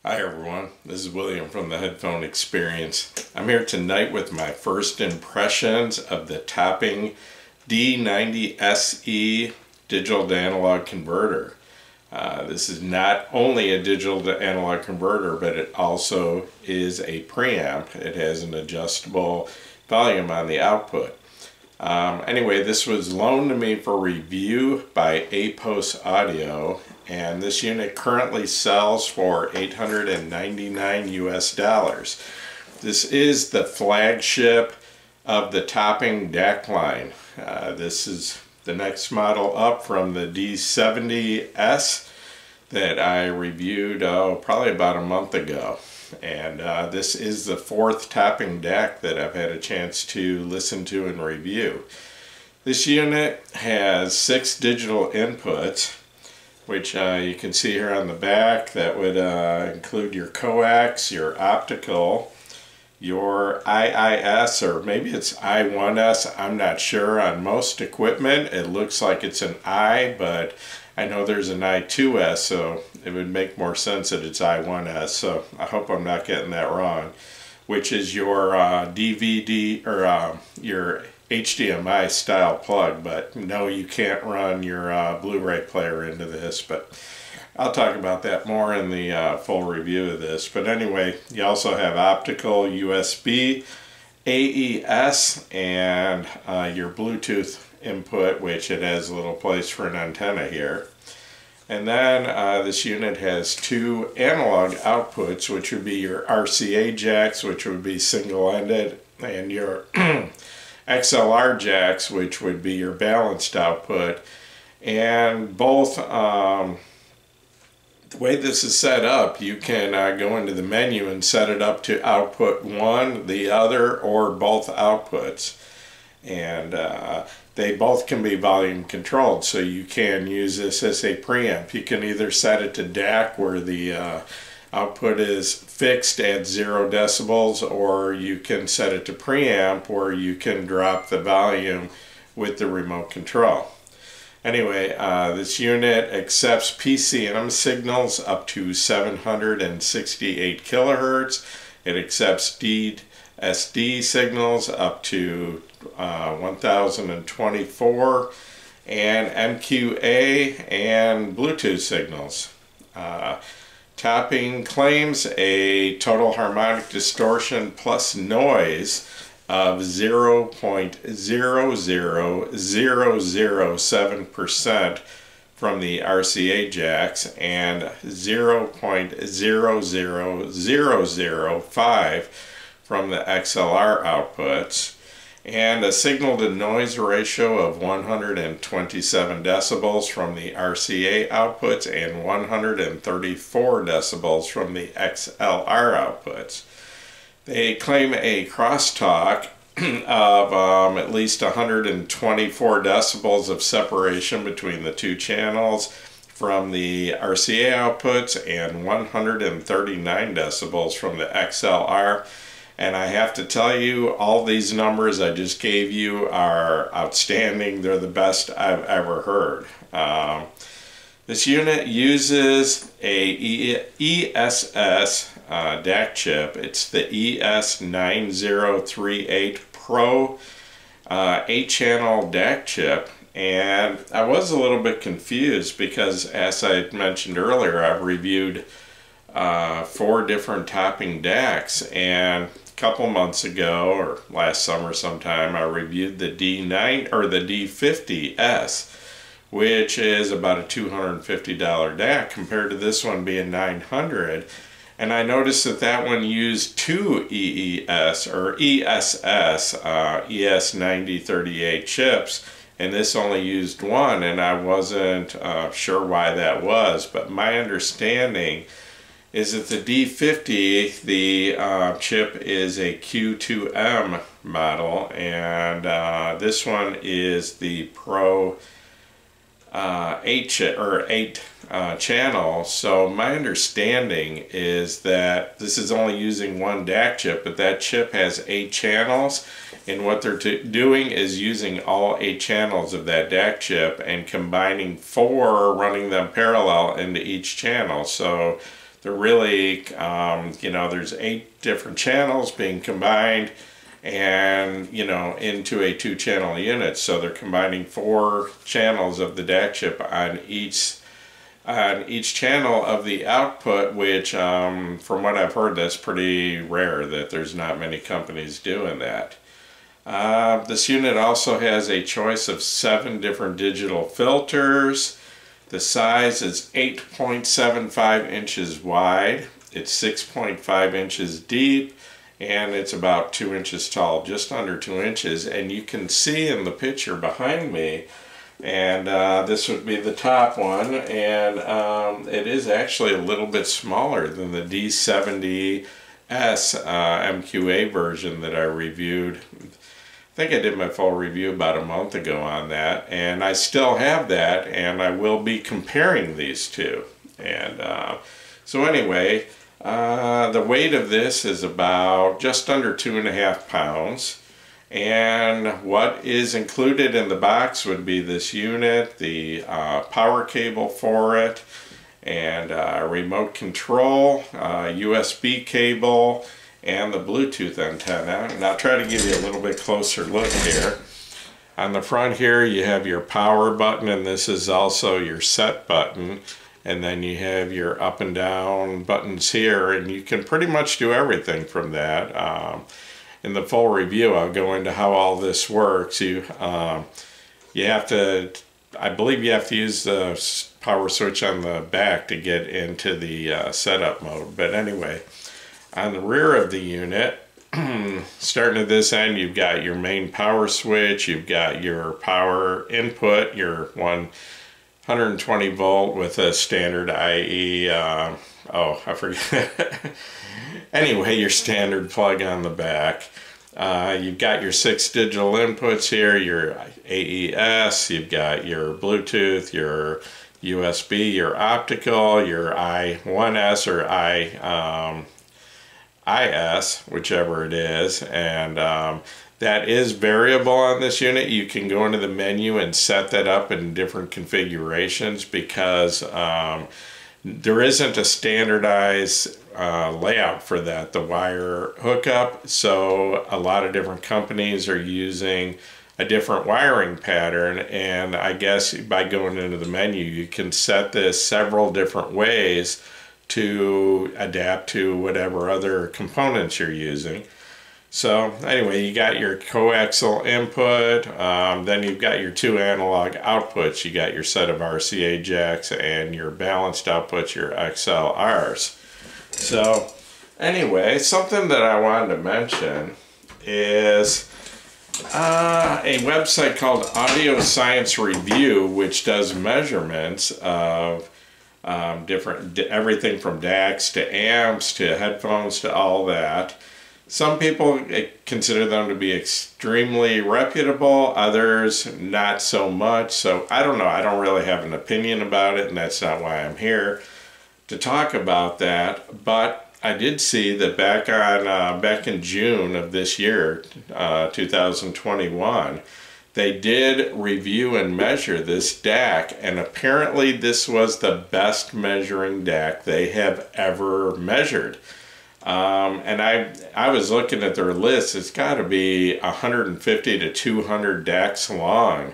Hi everyone, this is William from the Headphone Experience. I'm here tonight with my first impressions of the Topping D90SE digital to analog converter. This is not only a digital to analog converter, but it also is a preamp. It has an adjustable volume on the output. Anyway, this was loaned to me for review by Apos Audio, and this unit currently sells for $899 US. This is the flagship of the Topping DAC line. This is the next model up from the D90S that I reviewed probably about a month ago. And this is the fourth Topping DAC that I've had a chance to listen to and review. This unit has 6 digital inputs, which you can see here on the back. That would include your coax, your optical, your IIS, or maybe it's I1S, I'm not sure. On most equipment it looks like it's an I, but I know there's an I2S, so it would make more sense that it's I1S, so I hope I'm not getting that wrong, which is your DVD or your HDMI style plug. But no, you can't run your Blu-ray player into this, but I'll talk about that more in the full review of this. But anyway, you also have optical, USB, AES, and your Bluetooth input, which it has a little place for an antenna here. And then this unit has 2 analog outputs, which would be your RCA jacks, which would be single-ended, and your XLR jacks, which would be your balanced output. And both, the way this is set up, you can go into the menu and set it up to output one, the other, or both outputs. And they both can be volume controlled, so you can use this as a preamp. You can either set it to DAC, where the output is fixed at 0 decibels, or you can set it to preamp, where you can drop the volume with the remote control. Anyway, this unit accepts PCM signals up to 768 kilohertz. It accepts SD signals up to 1024, and MQA and Bluetooth signals. Topping claims a total harmonic distortion plus noise of 0.00007% from the RCA jacks and 0.00005 from the XLR outputs, and a signal to noise ratio of 127 decibels from the RCA outputs and 134 decibels from the XLR outputs. They claim a crosstalk of at least 124 decibels of separation between the 2 channels from the RCA outputs and 139 decibels from the XLR. And I have to tell you, all these numbers I just gave you are outstanding. They're the best I've ever heard. This unit uses a ESS DAC chip. It's the ES9038 Pro 8-channel DAC chip. And I was a little bit confused because, as I mentioned earlier, I've reviewed 4 different Topping DACs, and a couple months ago, or last summer sometime, I reviewed the D9 or the D50S, which is about a $250 DAC compared to this one being $900. And I noticed that that one used 2 EES or ESS ES9038 chips, and this only used 1, and I wasn't sure why that was. But my understanding is that the D50, the chip is a Q2M model, and this one is the Pro 8 channel. So my understanding is that this is only using 1 DAC chip, but that chip has 8 channels, and what they're doing is using all 8 channels of that DAC chip and combining 4, running them parallel into each channel. So they're really, you know, there's 8 different channels being combined and, you know, into a 2-channel unit. So they're combining 4 channels of the DAC chip on each channel of the output, which from what I've heard, that's pretty rare, that there's not many companies doing that. This unit also has a choice of 7 different digital filters. The size is 8.75 inches wide, it's 6.5 inches deep, and it's about 2 inches tall, just under 2 inches. And you can see in the picture behind me, and this would be the top one, and it is actually a little bit smaller than the D90SE MQA version that I reviewed. I think I did my full review about a month ago on that, and I still have that, and I will be comparing these two. And so anyway, the weight of this is about just under 2.5 pounds. And what is included in the box would be this unit, the power cable for it, and remote control, USB cable, and the Bluetooth antenna. And I'll try to give you a little bit closer look here. On the front here you have your power button, and this is also your set button. And then you have your up and down buttons here, and you can pretty much do everything from that. In the full review, I'll go into how all this works. You have to, I believe you have to use the power switch on the back to get into the setup mode. But anyway, on the rear of the unit, starting at this end, you've got your main power switch, you've got your power input, your 120 volt with a standard IE, oh, I forget. Anyway, your standard plug on the back. You've got your 6 digital inputs here, your AES, you've got your Bluetooth, your USB, your optical, your I1S or IS, whichever it is, and that is variable on this unit. You can go into the menu and set that up in different configurations, because there isn't a standardized layout for that, the wire hookup. So a lot of different companies are using a different wiring pattern, and I guess by going into the menu you can set this several different ways to adapt to whatever other components you're using. So anyway, you got your coaxial input, then you've got your 2 analog outputs. You got your set of RCA jacks and your balanced outputs, your XLRs. So anyway, something that I wanted to mention is a website called Audio Science Review, which does measurements of everything from DACs to amps to headphones to all that. Some people consider them to be extremely reputable, others not so much. So I don't know, I don't really have an opinion about it, and that's not why I'm here to talk about that. But I did see that back in June of this year, 2021, they did review and measure this DAC, and apparently this was the best measuring DAC they have ever measured. And I was looking at their list. It's got to be 150 to 200 DACs long,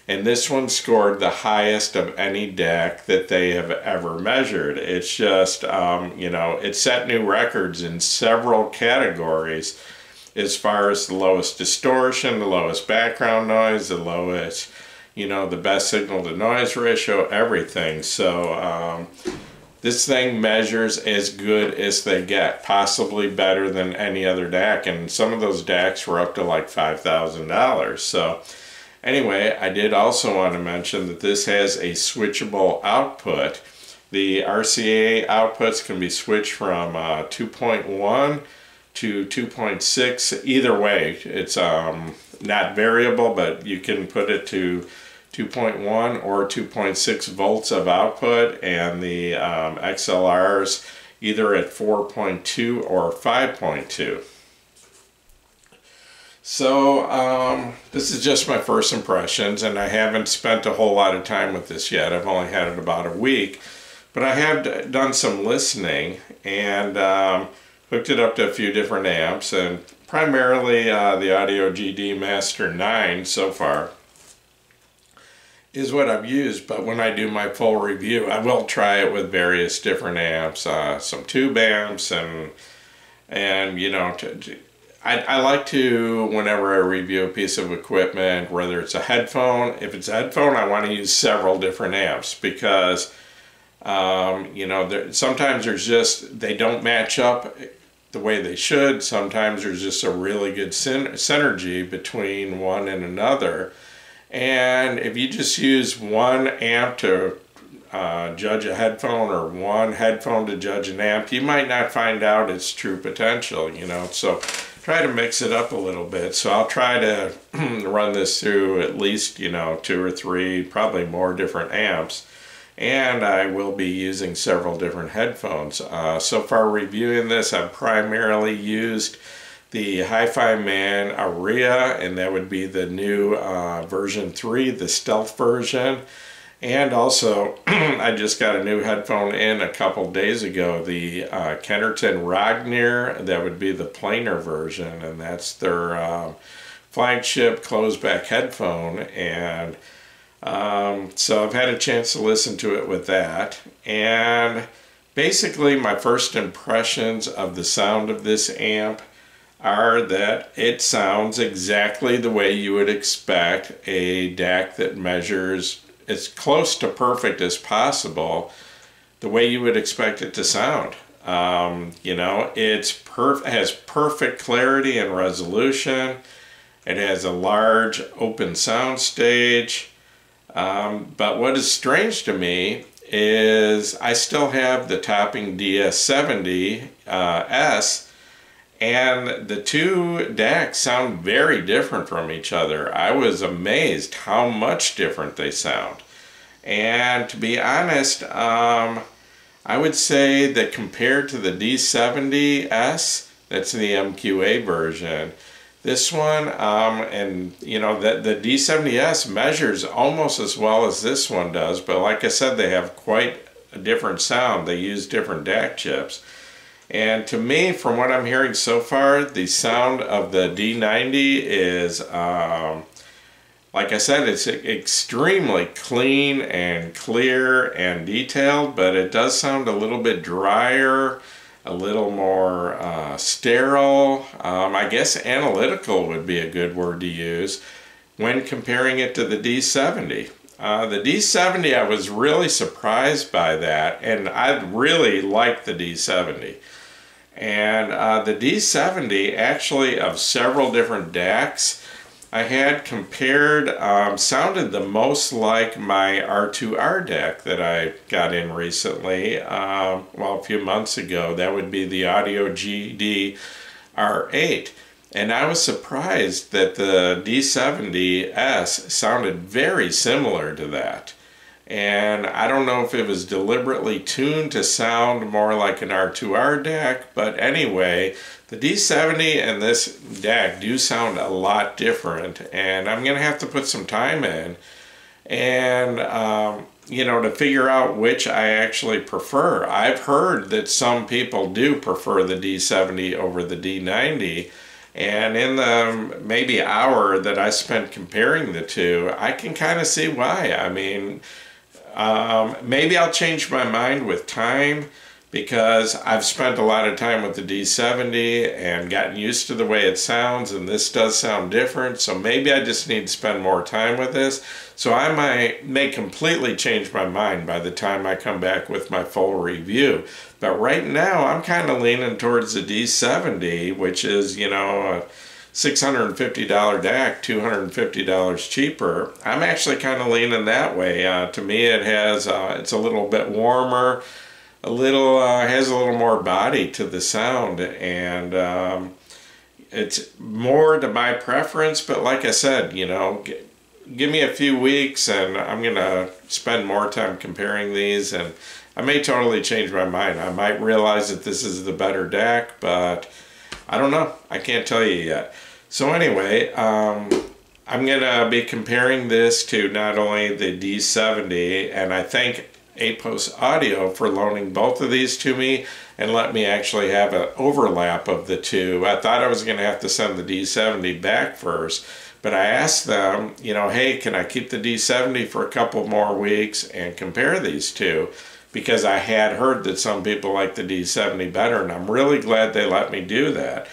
and this one scored the highest of any DAC that they have ever measured. It's just, you know, it set new records in several categories as far as the lowest distortion, the lowest background noise, the lowest, you know, the best signal to noise ratio, everything. So this thing measures as good as they get, possibly better than any other DAC, and some of those DACs were up to like $5,000. So anyway, I did also want to mention that this has a switchable output. The RCA outputs can be switched from 2.1 to 2.6. Either way, it's not variable, but you can put it to 2.1 or 2.6 volts of output, and the XLRs either at 4.2 or 5.2. So this is just my first impressions, and I haven't spent a whole lot of time with this yet. I've only had it about a week, But I have done some listening and hooked it up to a few different amps, and primarily the Audio GD Master 9 so far is what I've used. But when I do my full review, I will try it with various different amps, some tube amps, and you know, I like to, whenever I review a piece of equipment, whether it's a headphone, if it's a headphone, I want to use several different amps, because you know, sometimes there's just, they don't match up the way they should. Sometimes there's just a really good synergy between one and another. And if you just use one amp to judge a headphone, or one headphone to judge an amp, you might not find out its true potential, you know. So try to mix it up a little bit. So I'll try to run this through at least, you know, 2 or 3, probably more different amps. And I will be using several different headphones. So far reviewing this, I've primarily used the Hi-Fi Man Aria, and that would be the new version 3, the stealth version. And also, I just got a new headphone in a couple days ago, the Kennerton Ragnar, that would be the planar version, and that's their flagship closed-back headphone. And so I've had a chance to listen to it with that. And basically, my first impressions of the sound of this amp are that it sounds exactly the way you would expect a DAC that measures as close to perfect as possible, the way you would expect it to sound. You know, it has perfect clarity and resolution. It has a large open sound stage. But what is strange to me is I still have the Toppings D90SE, and the two DACs sound very different from each other. I was amazed how much different they sound. And to be honest, I would say that compared to the D90S, that's the MQA version, this one, and you know, the D90S measures almost as well as this one does, but like I said, they have quite a different sound. They use different DAC chips. And to me, from what I'm hearing so far, the sound of the D90 is, like I said, it's extremely clean and clear and detailed, but it does sound a little bit drier, a little more sterile. I guess analytical would be a good word to use when comparing it to the D90. The D90, I was really surprised by that, and I really like the D90. And the D90, actually, of several different DACs I had compared, sounded the most like my R2R DAC that I got in recently, well, a few months ago. That would be the Audio GD R8. And I was surprised that the D90S sounded very similar to that. And I don't know if it was deliberately tuned to sound more like an R2R DAC, but anyway, the D90 and this DAC do sound a lot different, and I'm going to have to put some time in and, you know, to figure out which I actually prefer. I've heard that some people do prefer the D90 over the D90, and in the maybe hour that I spent comparing the two, I can kind of see why. I mean, maybe I'll change my mind with time, because I've spent a lot of time with the D90 and gotten used to the way it sounds, and this does sound different, so maybe I just need to spend more time with this. So I may completely change my mind by the time I come back with my full review. But right now, I'm kind of leaning towards the D90, which is, you know, a $650 DAC, $250 cheaper. I'm actually kind of leaning that way. To me, it has, it's a little bit warmer, a little has a little more body to the sound, and it's more to my preference. But like I said, you know, give me a few weeks and I'm gonna spend more time comparing these, and I may totally change my mind. I might realize that this is the better DAC, but I don't know. I can't tell you yet. So anyway, I'm gonna be comparing this to not only the D90, and I think APOS Audio for loaning both of these to me and let me actually have an overlap of the two. I thought I was going to have to send the D70 back first, but I asked them, you know, hey, can I keep the D70 for a couple more weeks and compare these two? Because I had heard that some people like the D70 better, and I'm really glad they let me do that.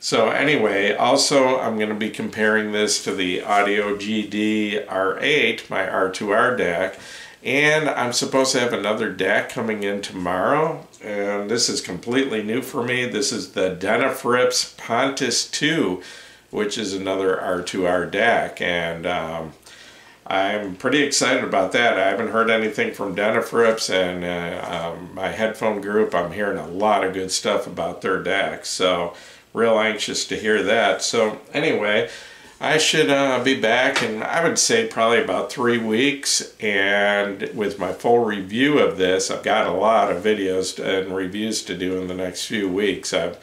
So anyway, also I'm going to be comparing this to the Audio GD R8, my R2R DAC, and I'm supposed to have another DAC coming in tomorrow, and this is completely new for me. This is the Denafrips Pontus 2, which is another R2R DAC, and I'm pretty excited about that. I haven't heard anything from Denafrips, and my headphone group, I'm hearing a lot of good stuff about their DACs, so real anxious to hear that. So anyway, I should be back in, I would say, probably about 3 weeks, and with my full review of this. I've got a lot of videos and reviews to do in the next few weeks. I've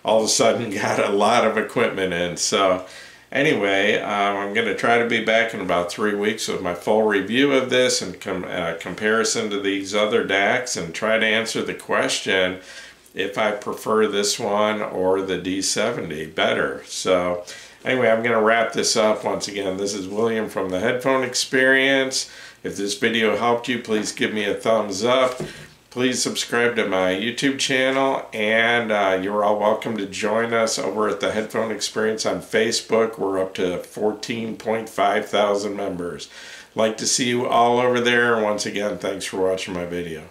all of a sudden got a lot of equipment in. So anyway, I'm going to try to be back in about 3 weeks with my full review of this and comparison to these other DACs, and try to answer the question if I prefer this one or the D70 better. So anyway, I'm going to wrap this up. Once again, this is William from the Headphone Experience. If this video helped you, please give me a thumbs up. Please subscribe to my YouTube channel, and you're all welcome to join us over at the Headphone Experience on Facebook. We're up to 14.5 thousand members. Like to see you all over there. Once again, thanks for watching my video.